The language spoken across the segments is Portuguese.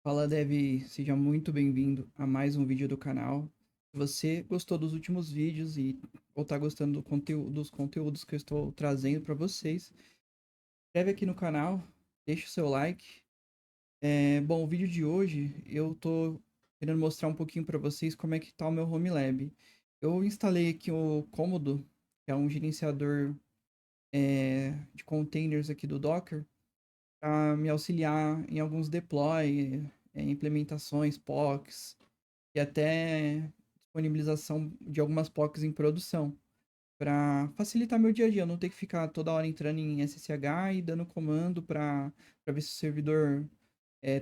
Fala Dev, seja muito bem-vindo a mais um vídeo do canal. Se você gostou dos últimos vídeos ou tá gostando dos conteúdos que eu estou trazendo para vocês, se inscreve aqui no canal, deixa o seu like. Bom, o vídeo de hoje eu tô querendo mostrar um pouquinho para vocês como é que tá o meu Home Lab. Eu instalei aqui o Cômodo, que é um gerenciador de containers aqui do Docker, para me auxiliar em alguns deploy, implementações, POCs e até disponibilização de algumas POCs em produção, para facilitar meu dia a dia, eu não ter que ficar toda hora entrando em SSH e dando comando para ver se o servidor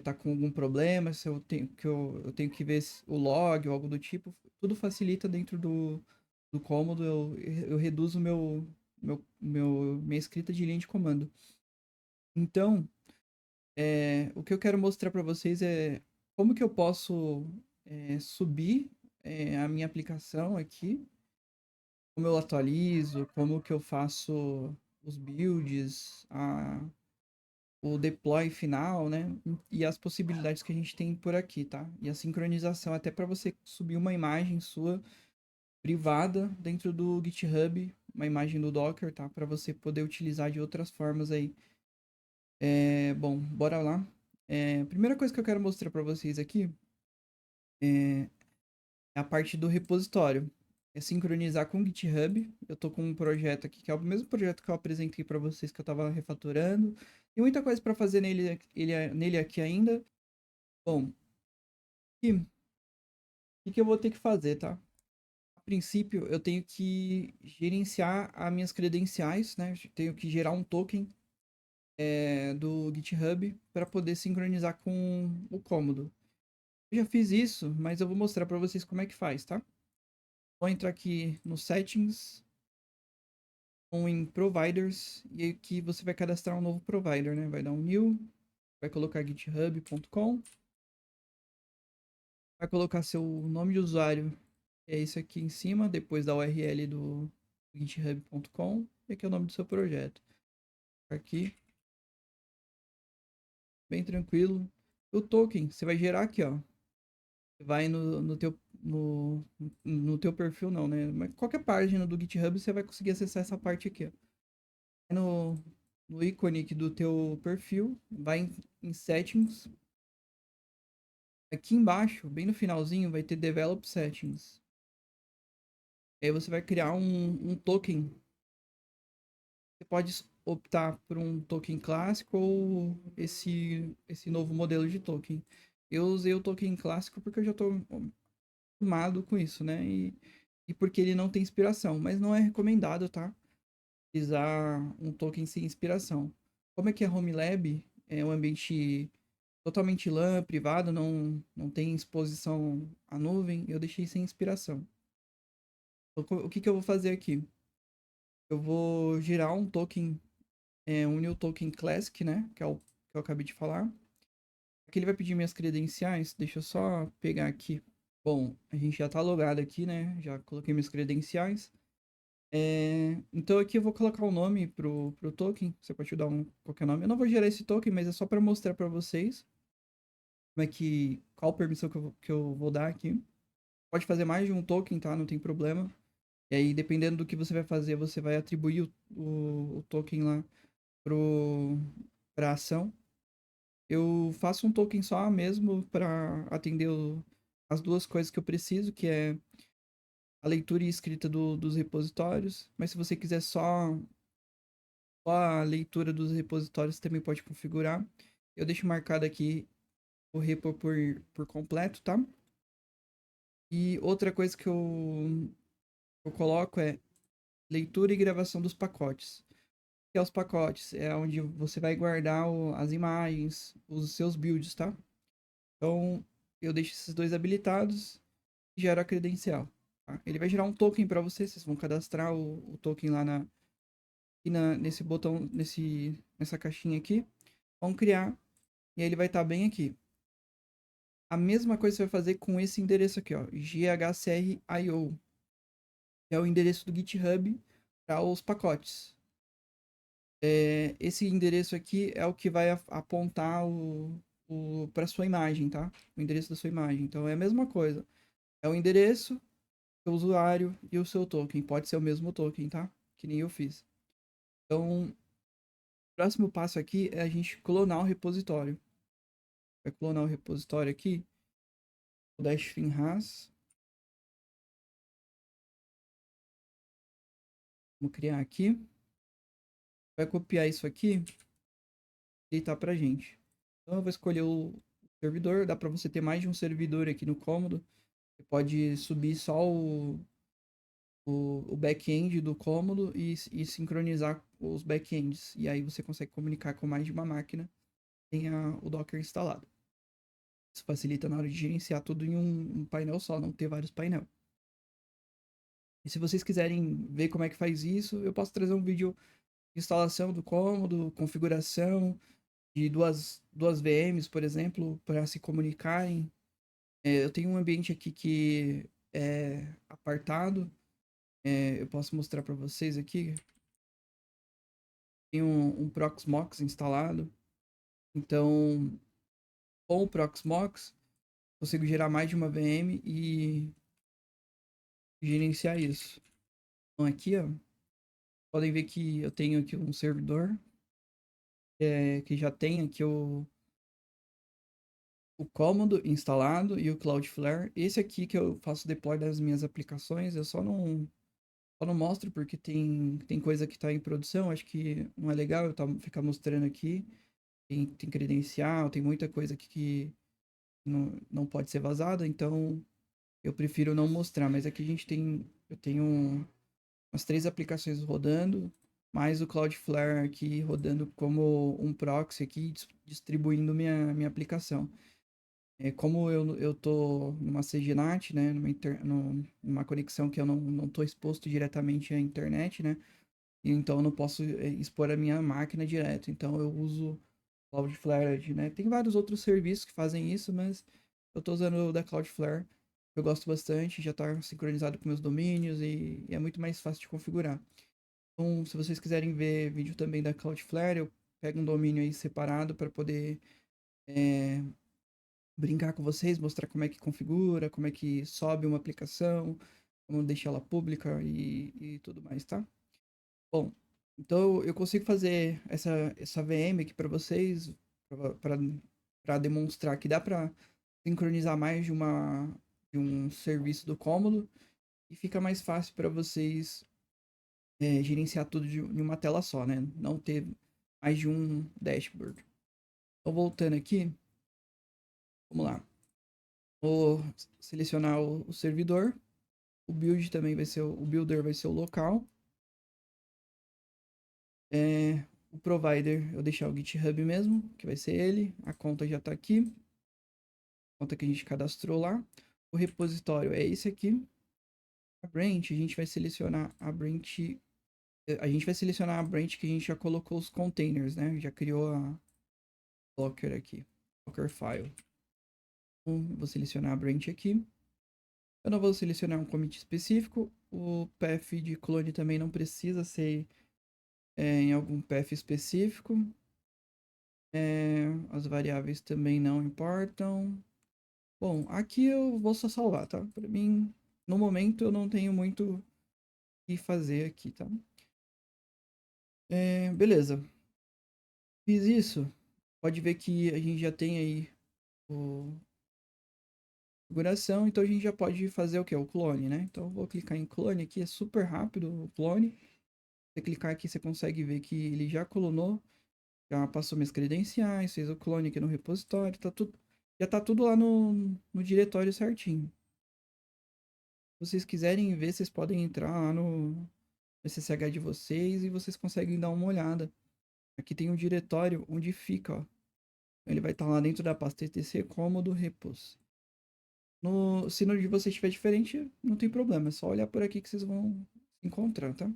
tá com algum problema, se eu tenho que ver o log ou algo do tipo. Tudo facilita dentro do cômodo, eu reduzo minha escrita de linha de comando. Então, o que eu quero mostrar para vocês é como que eu posso subir a minha aplicação aqui, como eu atualizo, como que eu faço os builds, o deploy final, né? E as possibilidades que a gente tem por aqui, tá? E a sincronização até para você subir uma imagem sua privada dentro do GitHub, uma imagem do Docker, tá? Para você poder utilizar de outras formas aí. Bom, bora lá. A primeira coisa que eu quero mostrar para vocês aqui é a parte do repositório. É sincronizar com o GitHub. Eu tô com um projeto aqui que é o mesmo projeto que eu apresentei para vocês que eu tava refatorando. Tem muita coisa para fazer nele aqui ainda. Bom, e o que eu vou ter que fazer, tá? A princípio, eu tenho que gerenciar as minhas credenciais, né? Tenho que gerar um token do GitHub para poder sincronizar com o Cômodo. Eu já fiz isso, mas eu vou mostrar para vocês como é que faz, tá? Vou entrar aqui no Settings, ou em Providers, e aqui você vai cadastrar um novo provider, né? Vai dar um New, vai colocar github.com, vai colocar seu nome de usuário, que é esse aqui em cima, depois da URL do github.com, e aqui é o nome do seu projeto. Aqui, bem tranquilo. O token, você vai gerar aqui, ó. Vai no teu perfil não, né? Mas qualquer página do GitHub você vai conseguir acessar essa parte aqui, ó. no, no ícone aqui do teu perfil, vai em Settings. Aqui embaixo, bem no finalzinho, vai ter Develop Settings. Aí você vai criar um token. Você pode optar por um token clássico ou esse novo modelo de token. Eu usei o token clássico porque eu já estou acostumado com isso, né? E porque ele não tem inspiração, mas não é recomendado, tá? Utilizar um token sem inspiração. Como é que é Home Lab? É um ambiente totalmente LAN, privado, não tem exposição à nuvem, eu deixei sem inspiração. O que que eu vou fazer aqui? Eu vou gerar um token, um new token classic, né? Que é o que eu acabei de falar. Aqui ele vai pedir minhas credenciais, deixa eu só pegar aqui. Bom, a gente já tá logado aqui, né? Já coloquei minhas credenciais. Então aqui eu vou colocar o nome pro token. Você pode dar qualquer nome. Eu não vou gerar esse token, mas é só para mostrar para vocês qual permissão que eu vou dar aqui. Pode fazer mais de um token, tá? Não tem problema. E aí, dependendo do que você vai fazer, você vai atribuir o token lá pra ação. Eu faço um token só mesmo para atender as duas coisas que eu preciso, que é a leitura e escrita dos repositórios. Mas se você quiser só a leitura dos repositórios, também pode configurar. Eu deixo marcado aqui o repo por completo, tá? E outra coisa eu coloco é leitura e gravação dos pacotes. O que é os pacotes? É onde você vai guardar as imagens, os seus builds, tá? Então, eu deixo esses dois habilitados e gero a credencial. Tá? Ele vai gerar um token para vocês vão cadastrar o token lá nesse botão, nessa caixinha aqui. Vão criar e aí ele vai estar bem aqui. A mesma coisa você vai fazer com esse endereço aqui, ó, ghcr.io, que é o endereço do GitHub para os pacotes. Esse endereço aqui é o que vai apontar para sua imagem, tá? O endereço da sua imagem. Então é a mesma coisa. É o endereço, o usuário e o seu token. Pode ser o mesmo token, tá? Que nem eu fiz. Então, o próximo passo aqui é a gente clonar o repositório. Vai clonar o repositório aqui. O dash finras. Vamos criar aqui. Vai copiar isso aqui e deitar pra gente. Então eu vou escolher o servidor. Dá pra você ter mais de um servidor aqui no cômodo. Você pode subir só o back-end do cômodo e sincronizar os back-ends. E aí você consegue comunicar com mais de uma máquina que tenha o Docker instalado. Isso facilita na hora de gerenciar tudo em um painel só, não ter vários painéis. E se vocês quiserem ver como é que faz isso, eu posso trazer um vídeo de instalação do cômodo, configuração de duas VMs, por exemplo, para se comunicarem. Eu tenho um ambiente aqui que é apartado. Eu posso mostrar para vocês aqui. Tem um Proxmox instalado. Então, com o Proxmox, consigo gerar mais de uma VM e gerenciar isso. Então aqui, ó, podem ver que eu tenho aqui um servidor que já tem aqui o Cômodo instalado e o Cloudflare. Esse aqui que eu faço deploy das minhas aplicações, eu só não mostro porque tem coisa que está em produção, acho que não é legal eu ficar mostrando aqui. Tem credencial, tem muita coisa aqui que não pode ser vazada, então eu prefiro não mostrar. Mas aqui eu tenho umas 3 aplicações rodando, mais o Cloudflare aqui rodando como um proxy aqui, distribuindo minha aplicação. Como eu tô numa CGNAT, né, numa conexão que eu não tô exposto diretamente à internet, né, e então eu não posso expor a minha máquina direto. Então eu uso Cloudflare, né? Tem vários outros serviços que fazem isso, mas eu tô usando o da Cloudflare. Eu gosto bastante, já tá sincronizado com meus domínios e é muito mais fácil de configurar. Então, se vocês quiserem ver vídeo também da Cloudflare, eu pego um domínio aí separado para poder é, brincar com vocês, mostrar como é que configura, como é que sobe uma aplicação, como deixar ela pública e tudo mais, tá? Bom, então eu consigo fazer essa VM aqui para vocês, para demonstrar que dá para sincronizar mais de um serviço do cômodo e fica mais fácil para vocês gerenciar tudo em uma tela só, né? Não ter mais de um dashboard. Então, voltando aqui, vamos lá. Vou selecionar o servidor. O build também vai ser o builder vai ser o local. O provider eu deixar o GitHub mesmo, que vai ser ele. A conta já está aqui. A conta que a gente cadastrou lá. O repositório é esse aqui. A branch, a gente vai selecionar a branch. A gente vai selecionar a branch que a gente já colocou os containers, né? Já criou a Docker aqui. Docker file. Então, vou selecionar a branch aqui. Eu não vou selecionar um commit específico. O path de clone também não precisa ser em algum path específico. As variáveis também não importam. Bom, aqui eu vou só salvar, tá? Para mim, no momento eu não tenho muito o que fazer aqui, tá? Beleza. Fiz isso. Pode ver que a gente já tem aí o configuração, então a gente já pode fazer o que? O clone, né? Então eu vou clicar em clone aqui, é super rápido o clone. Você clicar aqui, você consegue ver que ele já clonou, já passou minhas credenciais, fez o clone aqui no repositório, já tá tudo lá no diretório certinho. Se vocês quiserem ver, vocês podem entrar lá no SSH de vocês e vocês conseguem dar uma olhada. Aqui tem um diretório onde fica, ó. Ele vai estar lá dentro da pasta etc cômodo repos. Se no de vocês estiver diferente, não tem problema. É só olhar por aqui que vocês vão encontrar, tá?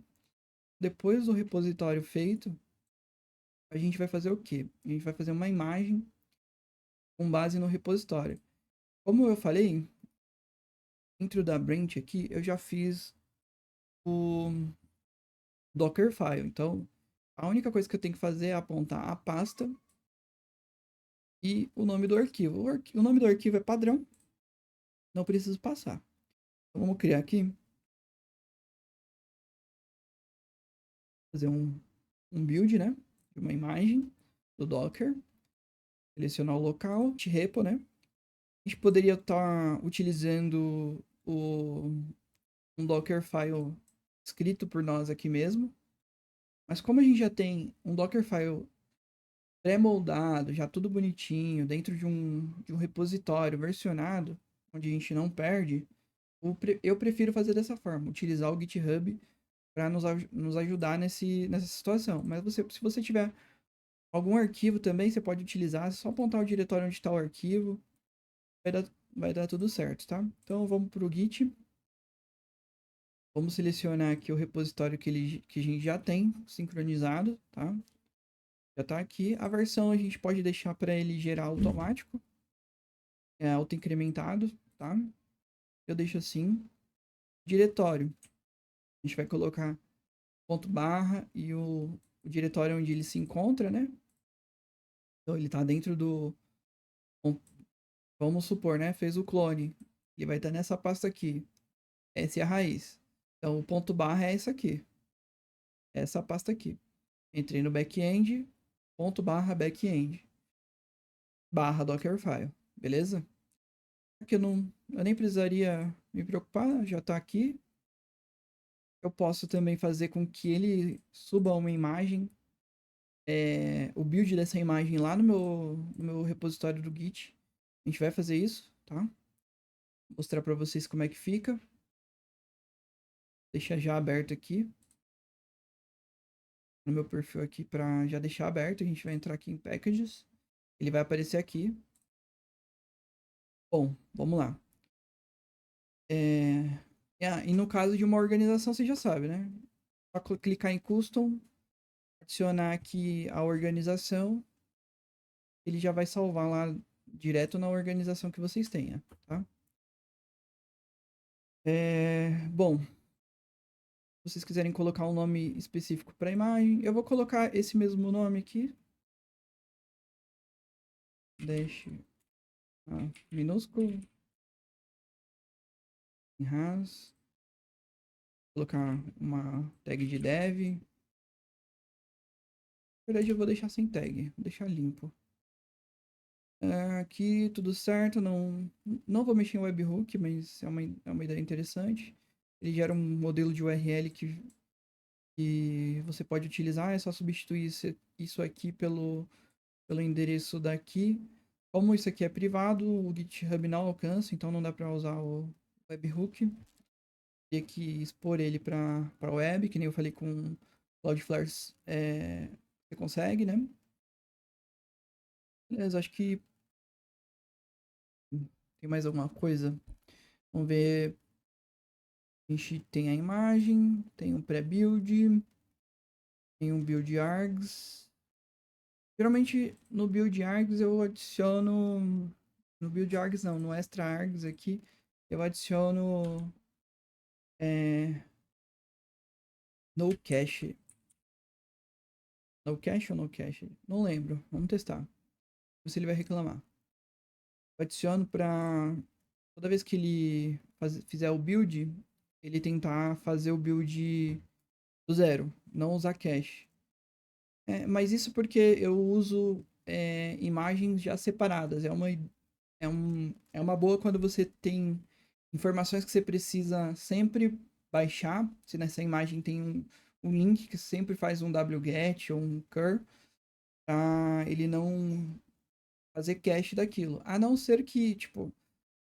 Depois do repositório feito, a gente vai fazer o quê? A gente vai fazer uma imagem com base no repositório. Como eu falei, dentro da branch aqui, eu já fiz o Dockerfile. Então, a única coisa que eu tenho que fazer é apontar a pasta e o nome do arquivo. O nome do arquivo é padrão, não preciso passar. Então, vamos criar aqui, fazer um build, né, de uma imagem do Docker, selecionar o local, repo, né. A gente poderia estar utilizando um Dockerfile escrito por nós aqui mesmo, mas como a gente já tem um Dockerfile pré-moldado, já tudo bonitinho, dentro de um repositório versionado, onde a gente não perde, eu prefiro fazer dessa forma, utilizar o GitHub para nos ajudar nessa situação. Mas se você tiver algum arquivo também, você pode utilizar, é só apontar o diretório onde está o arquivo, vai dar, vai dar tudo certo, tá? Então vamos para o Git, vamos selecionar aqui o repositório que a gente já tem sincronizado, tá? Já está aqui. A versão a gente pode deixar para ele gerar automático, auto-incrementado, tá? Eu deixo assim. Diretório. A gente vai colocar ponto barra e o diretório onde ele se encontra, né? Então ele está dentro do... Vamos supor, né? Fez o clone. Ele vai estar nessa pasta aqui. Essa é a raiz. Então o ponto barra é essa aqui. Essa pasta aqui. Entrei no back-end, ponto barra back-end. Barra Dockerfile. Beleza? Porque eu nem precisaria me preocupar, já está aqui. Eu posso também fazer com que ele suba uma imagem, o build dessa imagem lá no meu repositório do Git. A gente vai fazer isso, tá? Vou mostrar para vocês como é que fica. Deixar já aberto aqui. No meu perfil aqui para já deixar aberto. A gente vai entrar aqui em Packages. Ele vai aparecer aqui. Bom, vamos lá. E no caso de uma organização, você já sabe, né? Só clicar em Custom, adicionar aqui a organização, ele já vai salvar lá direto na organização que vocês tenham, tá? Bom, se vocês quiserem colocar um nome específico para a imagem, eu vou colocar esse mesmo nome aqui. Dash minúsculo, em ras, colocar uma tag de dev. Na verdade, eu vou deixar sem tag, vou deixar limpo. Aqui tudo certo, não vou mexer em webhook, mas é uma ideia interessante. Ele gera um modelo de URL que você pode utilizar, é só substituir isso aqui pelo endereço daqui. Como isso aqui é privado, o GitHub não alcança, então não dá para usar o webhook. Teria que expor ele para a web, que nem eu falei com Cloudflare, você consegue, né? Beleza, acho que tem mais alguma coisa. Vamos ver. A gente tem a imagem, tem um pré-build, tem um build args. Geralmente no build args eu adiciono. No build args não, no extra args aqui eu adiciono no cache. No cache ou no cache? Não lembro. Vamos testar. Se ele vai reclamar. Eu adiciono pra toda vez que ele fizer o build, ele tentar fazer o build do zero, não usar cache. Mas isso porque eu uso imagens já separadas. É uma boa quando você tem informações que você precisa sempre baixar. Se nessa imagem tem um link que sempre faz um wget ou um cur, para ele não fazer cache daquilo. A não ser que, tipo,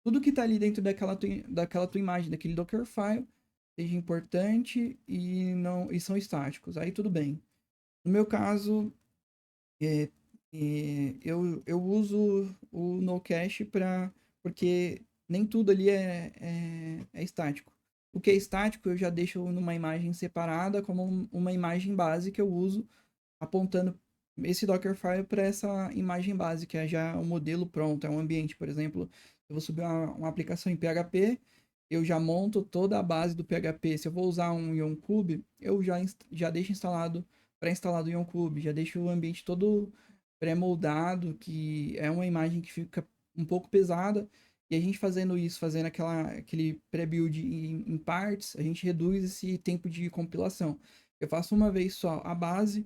tudo que tá ali dentro daquela tua imagem, daquele Dockerfile, seja importante e são estáticos. Aí tudo bem. No meu caso, é, eu uso o nocache porque nem tudo ali é estático. O que é estático eu já deixo numa imagem separada, como uma imagem base que eu uso, apontando esse Dockerfile para essa imagem base, que é já um modelo pronto, é um ambiente, por exemplo. Eu vou subir uma aplicação em PHP, eu já monto toda a base do PHP. Se eu vou usar um Yoncube, eu já deixo instalado, pré-instalado o Yoncube, já deixo o ambiente todo pré-moldado, que é uma imagem que fica um pouco pesada, e a gente fazendo isso, fazendo aquele pré-build em partes, a gente reduz esse tempo de compilação. Eu faço uma vez só a base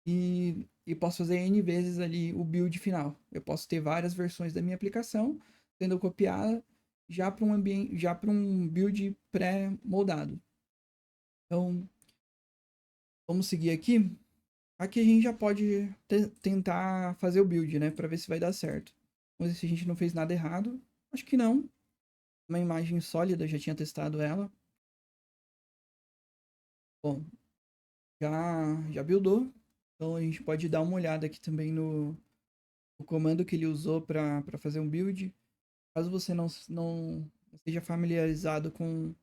e posso fazer N vezes ali o build final. Eu posso ter várias versões da minha aplicação sendo copiada já para um ambiente, já para um build pré-moldado. Então, vamos seguir aqui. Aqui a gente já pode tentar fazer o build, né? Para ver se vai dar certo. Vamos ver se a gente não fez nada errado. Acho que não. Uma imagem sólida, já tinha testado ela. Bom, já buildou. Então a gente pode dar uma olhada aqui também no comando que ele usou para fazer um build. Caso você não esteja familiarizado com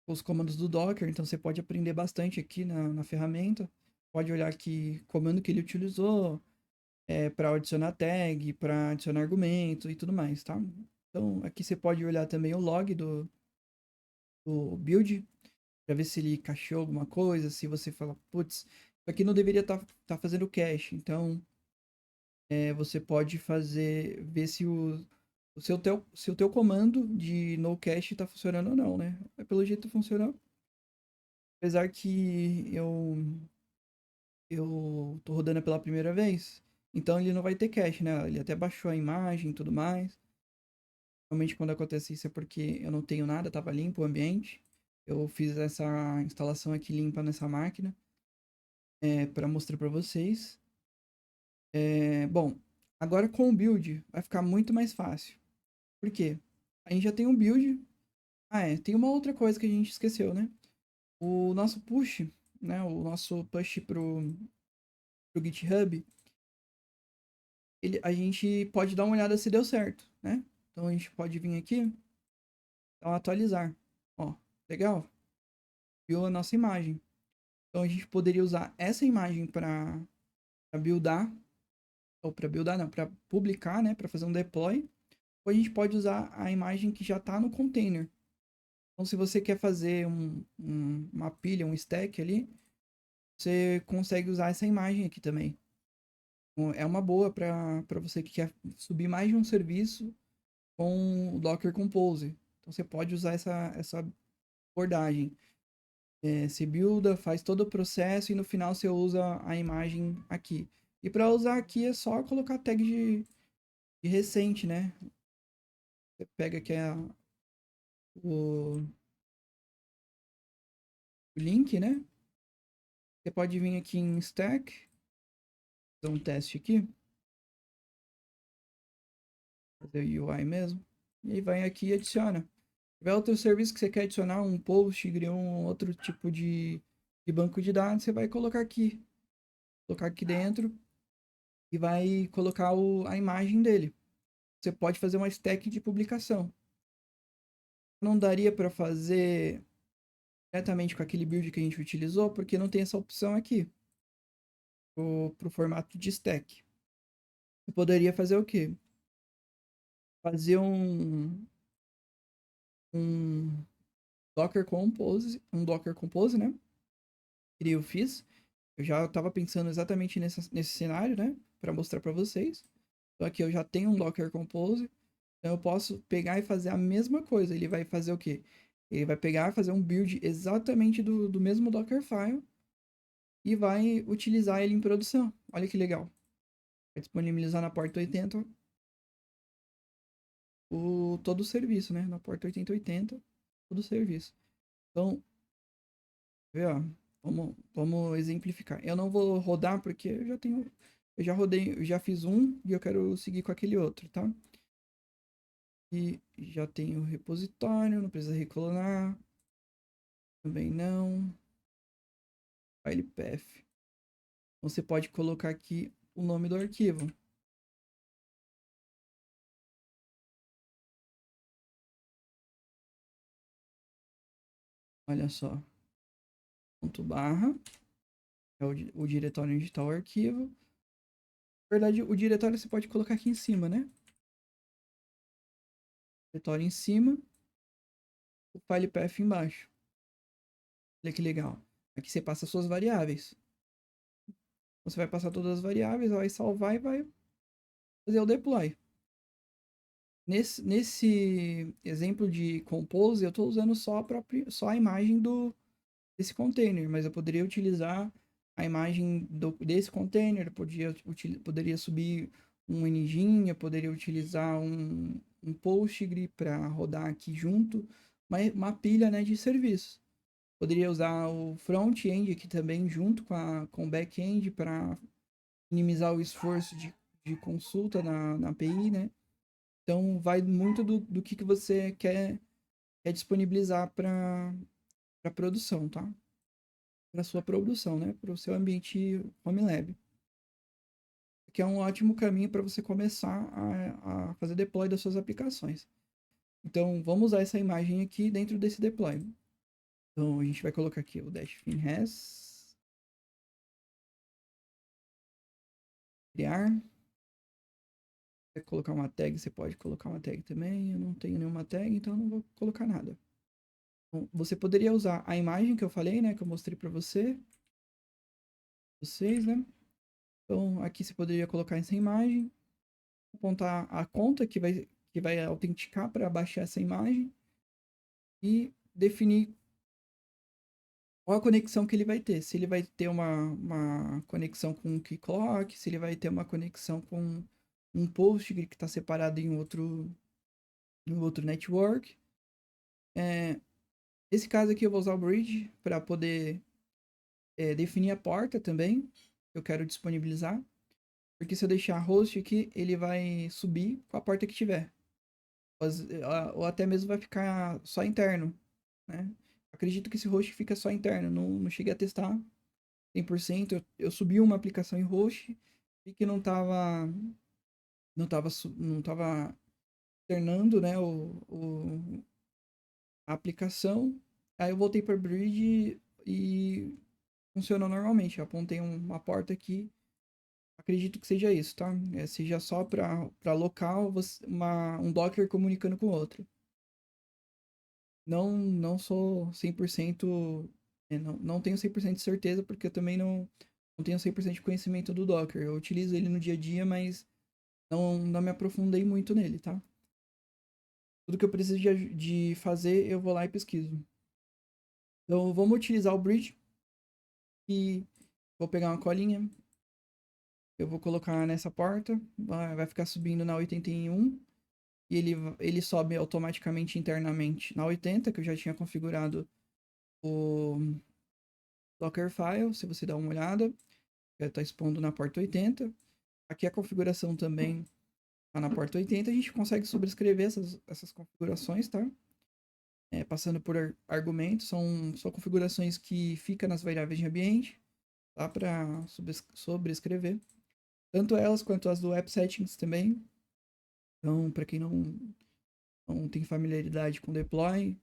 os comandos do Docker, então você pode aprender bastante aqui na ferramenta. Pode olhar aqui comando que ele utilizou, para adicionar tag, para adicionar argumento e tudo mais, tá? Então aqui você pode olhar também o log do build, para ver se ele cacheou alguma coisa, se você fala, putz, isso aqui não deveria tá fazendo cache. Então você pode ver se se o teu comando de no cache tá funcionando ou não, né? Pelo jeito funcionou. Apesar que eu tô rodando pela primeira vez, então ele não vai ter cache, né? Ele até baixou a imagem e tudo mais. Realmente quando acontece isso é porque eu não tenho nada, tava limpo o ambiente. Eu fiz essa instalação aqui limpa nessa máquina, para mostrar para vocês. Bom, agora com o build vai ficar muito mais fácil. Por quê? A gente já tem um build. Tem uma outra coisa que a gente esqueceu, né? O nosso push, né? O nosso push pro GitHub, a gente pode dar uma olhada se deu certo, né? Então a gente pode vir aqui, dar um atualizar. Ó, legal? Viu a nossa imagem. Então a gente poderia usar essa imagem para buildar, ou para buildar não, para publicar, né? Para fazer um deploy. Ou a gente pode usar a imagem que já está no container. Então se você quer fazer uma pilha, um stack ali, você consegue usar essa imagem aqui também. Então, é uma boa para você que quer subir mais de um serviço com o Docker Compose. Então você pode usar essa abordagem. Você builda, faz todo o processo e no final você usa a imagem aqui. E para usar aqui é só colocar tag de recente, né? Você pega aqui o, o link, né? Você pode vir aqui em stack, fazer um teste aqui, fazer o UI mesmo. E aí vai aqui e adiciona. Se tiver outro serviço que você quer adicionar, um post, criar um outro tipo de banco de dados, você vai colocar aqui dentro e vai colocar a imagem dele. Você pode fazer uma stack de publicação. Não daria para fazer diretamente com aquele build que a gente utilizou, porque não tem essa opção aqui pro formato de stack. Eu poderia fazer o quê? Fazer um Docker Compose, né? Que eu fiz. Eu já estava pensando exatamente nesse cenário, né? Para mostrar para vocês. Só que eu já tenho um Docker Compose. Então eu posso pegar e fazer a mesma coisa. Ele vai fazer o quê? Ele vai pegar e fazer um build exatamente do mesmo Dockerfile e vai utilizar ele em produção. Olha que legal. Vai disponibilizar na porta 80 todo o serviço, né? Na porta 8080, todo o serviço. Então, vê, ó, vamos exemplificar. Eu não vou rodar porque eu já rodei, eu já fiz um e eu quero seguir com aquele outro, tá? E já tenho o repositório, não precisa reclonar, também não. File path. Então, você pode colocar aqui o nome do arquivo. Olha só. Ponto barra. É o diretório onde está o arquivo. Na verdade, o diretório você pode colocar aqui em cima, né? Diretório em cima, o file path embaixo. Olha que legal. Aqui você passa suas variáveis. Você vai passar todas as variáveis, vai salvar e vai fazer o deploy. Nesse exemplo de compose, eu estou usando só a imagem desse container, mas eu poderia utilizar a imagem desse container, poderia subir um engine, eu poderia utilizar um Postgre para rodar aqui junto, uma pilha, né, de serviços. Poderia usar o front-end aqui também junto com o back-end para minimizar o esforço de consulta na API, né? Então, vai muito do que você quer disponibilizar para produção, tá? Para sua produção, né? Para o seu ambiente Home Lab. Que é um ótimo caminho para você começar a fazer deploy das suas aplicações. Então, vamos usar essa imagem aqui dentro desse deploy. Então, a gente vai colocar aqui o dash finres, criar. Quer colocar uma tag, você pode colocar uma tag também. Eu não tenho nenhuma tag, então não vou colocar nada. Bom, você poderia usar a imagem que eu falei, né? Que eu mostrei para vocês, né? Então, aqui você poderia colocar essa imagem, apontar a conta que vai autenticar para baixar essa imagem e definir qual a conexão que ele vai ter. Se ele vai ter uma conexão com o Keycloak, se ele vai ter uma conexão com um Postgre que está separado em outro network. Nesse caso aqui eu vou usar o Bridge para poder definir a porta também que eu quero disponibilizar. Porque se eu deixar host aqui, ele vai subir com a porta que tiver. Ou até mesmo vai ficar só interno, né? Acredito que esse host fica só interno. Não cheguei a testar 100%. Eu subi uma aplicação em host e que não tava externando, né, a aplicação. Aí eu voltei para Bridge e funcionou normalmente. Eu apontei uma porta aqui. Acredito que seja isso, tá? Seja só para local, um Docker comunicando com o outro. Não sou 100%, não tenho 100% de certeza, porque eu também não tenho 100% de conhecimento do Docker. Eu utilizo ele no dia a dia, mas não me aprofundei muito nele, tá? Tudo que eu preciso de fazer, eu vou lá e pesquiso. Então, vamos utilizar o Bridge e vou pegar uma colinha. Eu vou colocar nessa porta, vai ficar subindo na 81 e ele sobe automaticamente internamente na 80, que eu já tinha configurado o Dockerfile, se você dá uma olhada, já está expondo na porta 80. Aqui a configuração também está na porta 80, a gente consegue sobrescrever essas configurações, tá? Passando por argumentos, são configurações que ficam nas variáveis de ambiente, tá? Para sobrescrever. Tanto elas quanto as do App Settings também. Então, para quem não tem familiaridade com deploy,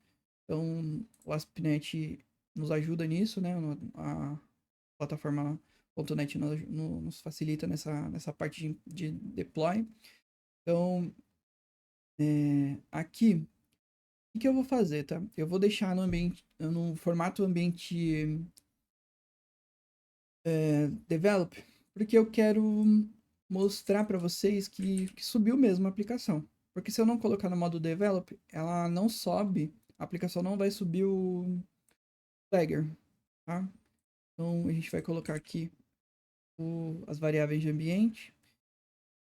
então o ASP.NET nos ajuda nisso, né? A plataforma .NET nos facilita nessa parte de deploy. Então, aqui, o que eu vou fazer, tá? Eu vou deixar no formato ambiente develop, porque eu quero mostrar para vocês que subiu mesmo a aplicação. Porque se eu não colocar no modo develop, ela não sobe, a aplicação não vai subir o Swagger, tá? Então a gente vai colocar aqui as variáveis de ambiente.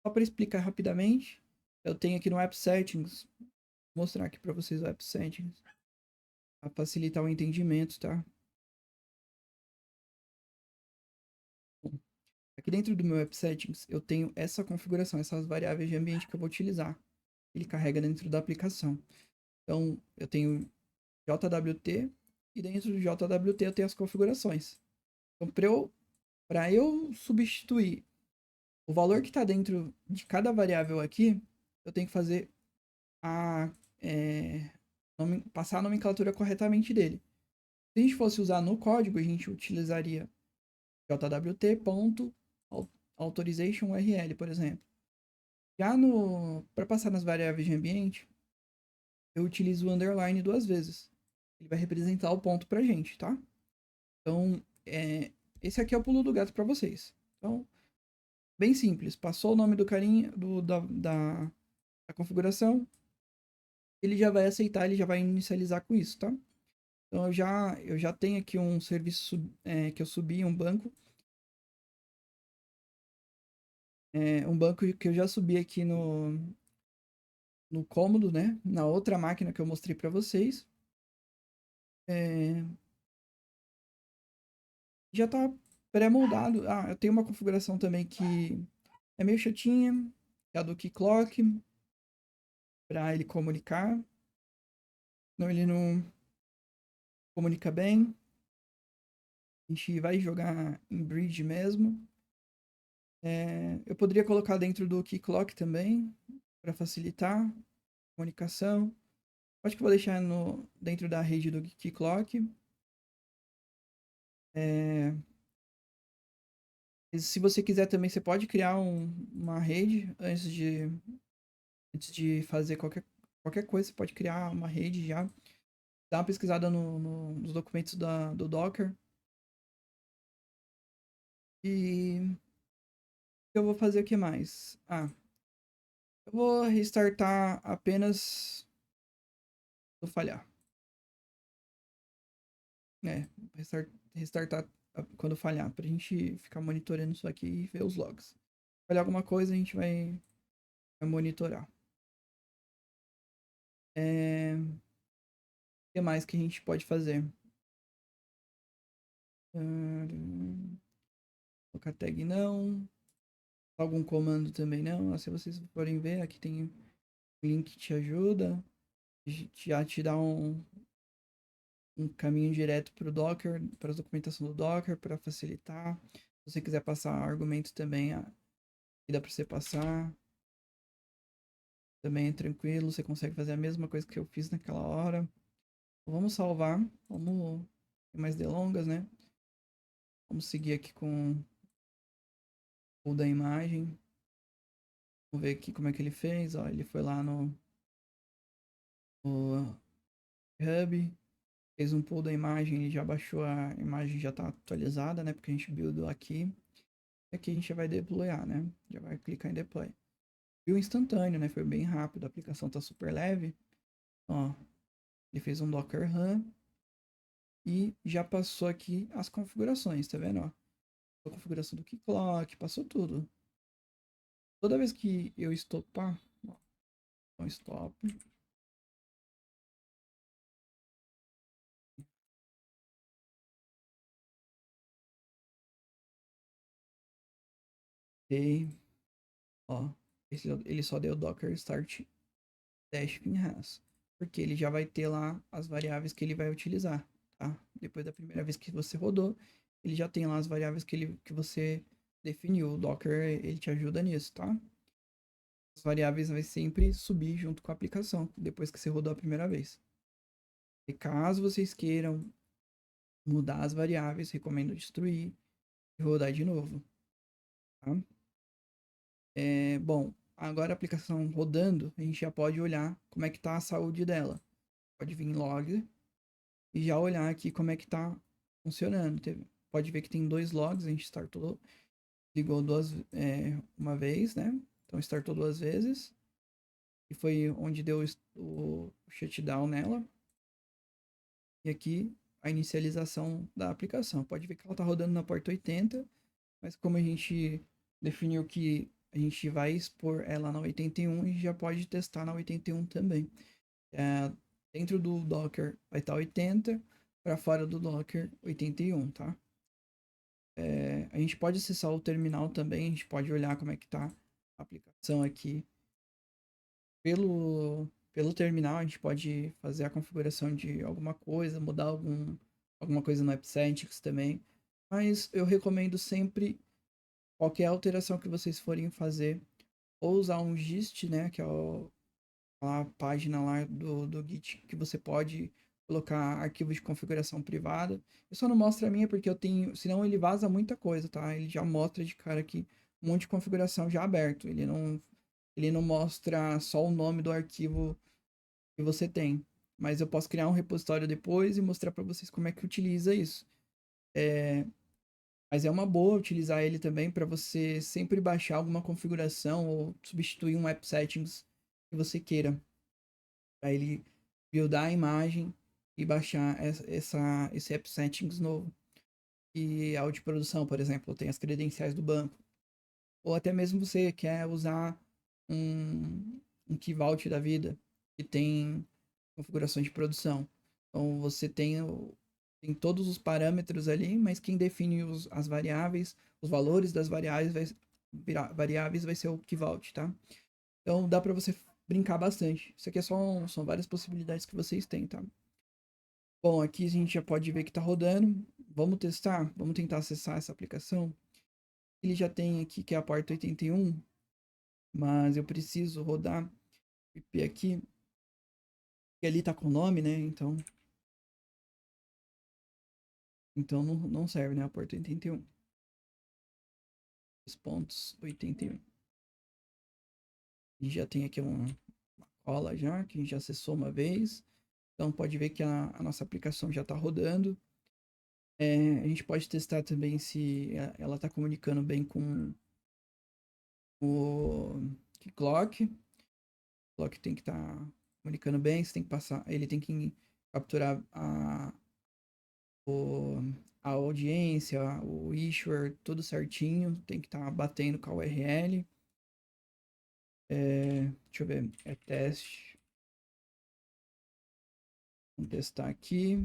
Só para explicar rapidamente, eu tenho aqui no App Settings, vou mostrar aqui para vocês o App Settings, para facilitar o entendimento, tá? Bom, aqui dentro do meu App Settings, eu tenho essa configuração, essas variáveis de ambiente que eu vou utilizar. Ele carrega dentro da aplicação. Então, eu tenho JWT e dentro do JWT eu tenho as configurações. Então, para eu substituir o valor que está dentro de cada variável aqui, eu tenho que fazer passar a nomenclatura corretamente dele. Se a gente fosse usar no código, a gente utilizaria jwt.authorizationurl, por exemplo. Já para passar nas variáveis de ambiente, eu utilizo o underline 2 vezes. Ele vai representar o ponto pra gente, tá? Então, esse aqui é o pulo do gato para vocês. Então, bem simples. Passou o nome do carinha, da configuração, ele já vai aceitar, ele já vai inicializar com isso, tá? Então, eu já tenho aqui um serviço que eu subi, um banco que eu já subi aqui no cômodo, né? Na outra máquina que eu mostrei para vocês. É, já tá pré-moldado. Ah, eu tenho uma configuração também que é meio chatinha, que é a do Keycloak, para ele comunicar. Não, ele não comunica bem. A gente vai jogar em bridge mesmo. Eu poderia colocar dentro do Keycloak também, para facilitar a comunicação. Acho que eu vou deixar dentro da rede do Keycloak. É, se você quiser também, você pode criar uma rede antes de fazer qualquer coisa. Você pode criar uma rede já. Dá uma pesquisada nos documentos do Docker. E eu vou fazer o que mais? Ah, eu vou restartar apenas se eu falhar. Restartar quando falhar, pra gente ficar monitorando isso aqui e ver os logs. Se falhar alguma coisa, a gente vai monitorar. O que mais que a gente pode fazer? Colocar tag não. Algum comando também não. Se vocês forem ver, aqui tem um link que te ajuda. Já te dá um caminho direto para o Docker, para a documentação do Docker, para facilitar. Se você quiser passar argumentos também, dá para você passar. Também é tranquilo, você consegue fazer a mesma coisa que eu fiz naquela hora. Vamos salvar, vamos ter mais delongas, né? Vamos seguir aqui com o da imagem. Vamos ver aqui como é que ele fez. Ó, ele foi lá no Hub, fez um pull da imagem, ele já baixou a imagem, já está atualizada, né? Porque a gente buildou aqui. E aqui a gente já vai deployar, né? Já vai clicar em deploy. Viu instantâneo, né? Foi bem rápido, a aplicação tá super leve. Ó, ele fez um Docker Run e já passou aqui as configurações, tá vendo? Ó, a configuração do Keycloak, passou tudo. Toda vez que eu estopar, ó, então stop. E, ó, ele só deu Docker Start Dash Pinhas, porque ele já vai ter lá as variáveis que ele vai utilizar, tá? Depois da primeira vez que você rodou, ele já tem lá as variáveis que você definiu. O Docker, ele te ajuda nisso, tá? As variáveis vai sempre subir junto com a aplicação, depois que você rodou a primeira vez. E caso vocês queiram mudar as variáveis, recomendo destruir e rodar de novo, tá? Bom, agora a aplicação rodando, a gente já pode olhar como é que tá a saúde dela. Pode vir em log e já olhar aqui como é que tá funcionando. Pode ver que tem 2 logs, a gente startou, ligou uma vez, né? Então startou 2 vezes. E foi onde deu o shutdown nela. E aqui a inicialização da aplicação. Pode ver que ela está rodando na porta 80, mas como a gente definiu que a gente vai expor ela na 81, a gente já pode testar na 81 também. Dentro do Docker vai estar 80, para fora do Docker 81, tá? A gente pode acessar o terminal também, a gente pode olhar como é que tá a aplicação aqui. Pelo terminal, a gente pode fazer a configuração de alguma coisa, mudar alguma coisa no AppScientix também. Mas eu recomendo sempre, qualquer alteração que vocês forem fazer, ou usar um gist, né, que é a página lá do Git, que você pode colocar arquivos de configuração privada. Eu só não mostro a minha porque eu tenho, senão ele vaza muita coisa, tá? Ele já mostra de cara aqui um monte de configuração já aberto. Ele não mostra só o nome do arquivo que você tem. Mas eu posso criar um repositório depois e mostrar para vocês como é que utiliza isso. Mas é uma boa utilizar ele também para você sempre baixar alguma configuração ou substituir um app settings que você queira, para ele buildar a imagem e baixar esse app settings novo. E a de produção, por exemplo, tem as credenciais do banco. Ou até mesmo você quer usar um Key Vault da vida, que tem configurações de produção. Então você tem todos os parâmetros ali, mas quem define as variáveis, os valores das variáveis vai ser o Key Vault, tá? Então dá para você brincar bastante. Isso aqui são várias possibilidades que vocês têm, tá? Bom, aqui a gente já pode ver que está rodando. Vamos testar? Vamos tentar acessar essa aplicação. Ele já tem aqui que é a porta 81, mas eu preciso rodar o IP aqui. E ali tá com o nome, né? Então não serve, né? A porta 81. 2.81. E já tem aqui uma cola já, que a gente já acessou uma vez. Então pode ver que a nossa aplicação já está rodando. A gente pode testar também se ela está comunicando bem com o Clock. O Clock tem que estar comunicando bem, você tem que passar, ele tem que capturar o, a audiência, o issuer, tudo certinho, tem que estar batendo com a URL. Deixa eu ver, é teste. Vamos testar aqui.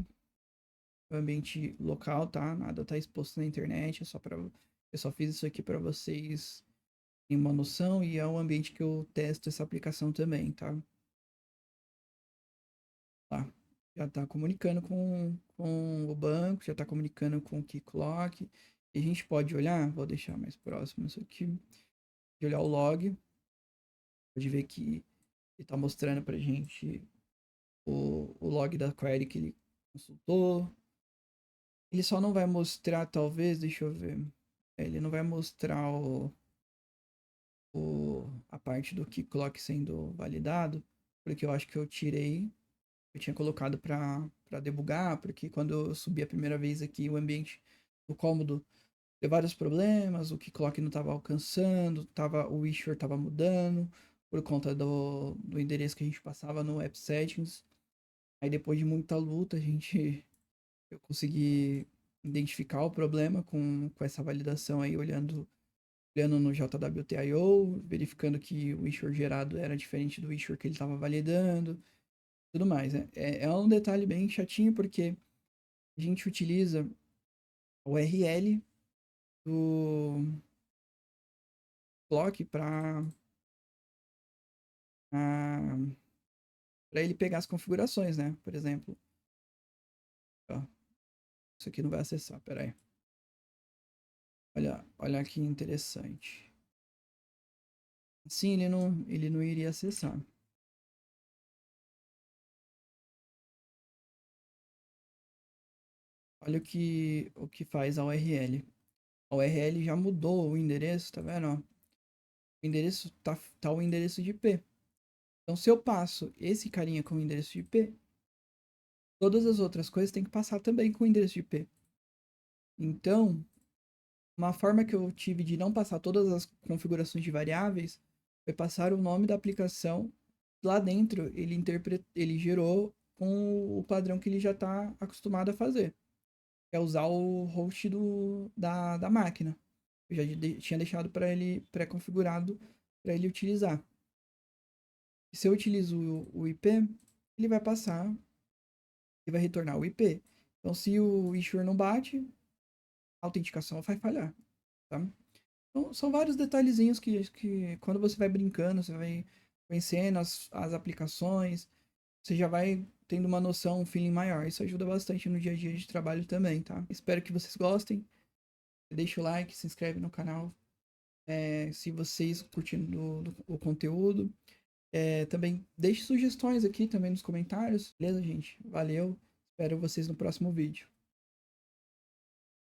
O ambiente local, tá? Nada tá exposto na internet, eu só fiz isso aqui para vocês terem uma noção e é o ambiente que eu testo essa aplicação também, tá? Tá. Já tá comunicando com o banco, já tá comunicando com o Keycloak. E a gente pode olhar, vou deixar mais próximo isso aqui, de olhar o log, pode ver que ele tá mostrando pra gente o log da query que ele consultou. Ele só não vai mostrar, talvez, deixa eu ver. Ele não vai mostrar a parte do key clock sendo validado, porque eu acho que eu tirei, eu tinha colocado para debugar, porque quando eu subi a primeira vez aqui, o ambiente do cômodo deu vários problemas, o key clock não estava alcançando, o issuer estava mudando, por conta do endereço que a gente passava no app settings. Aí depois de muita luta, eu consegui identificar o problema com essa validação aí, olhando no JWT.io, verificando que o issuer gerado era diferente do issuer que ele estava validando, tudo mais, né? É um detalhe bem chatinho, porque a gente utiliza o URL do block para ele pegar as configurações, né? Por exemplo, ó, isso aqui não vai acessar, peraí. Olha que interessante. Assim ele não iria acessar. Olha o que faz a URL. A URL já mudou o endereço, tá vendo? Ó? O endereço tá o endereço de IP. Então, se eu passo esse carinha com o endereço de IP, todas as outras coisas têm que passar também com o endereço de IP. Então, uma forma que eu tive de não passar todas as configurações de variáveis foi passar o nome da aplicação lá dentro. Ele gerou com o padrão que ele já está acostumado a fazer, que é usar o host da máquina. Eu já tinha deixado para ele pré-configurado para ele utilizar. E se eu utilizo o IP, ele vai passar e vai retornar o IP. Então, se o issuer não bate, a autenticação vai falhar, tá? Então, são vários detalhezinhos que quando você vai brincando, você vai conhecendo as aplicações, você já vai tendo uma noção, um feeling maior. Isso ajuda bastante no dia a dia de trabalho também, tá? Espero que vocês gostem. Deixa o like, se inscreve no canal. Se vocês curtindo o conteúdo. Também deixe sugestões aqui também nos comentários. Beleza, gente? Valeu. Espero vocês no próximo vídeo.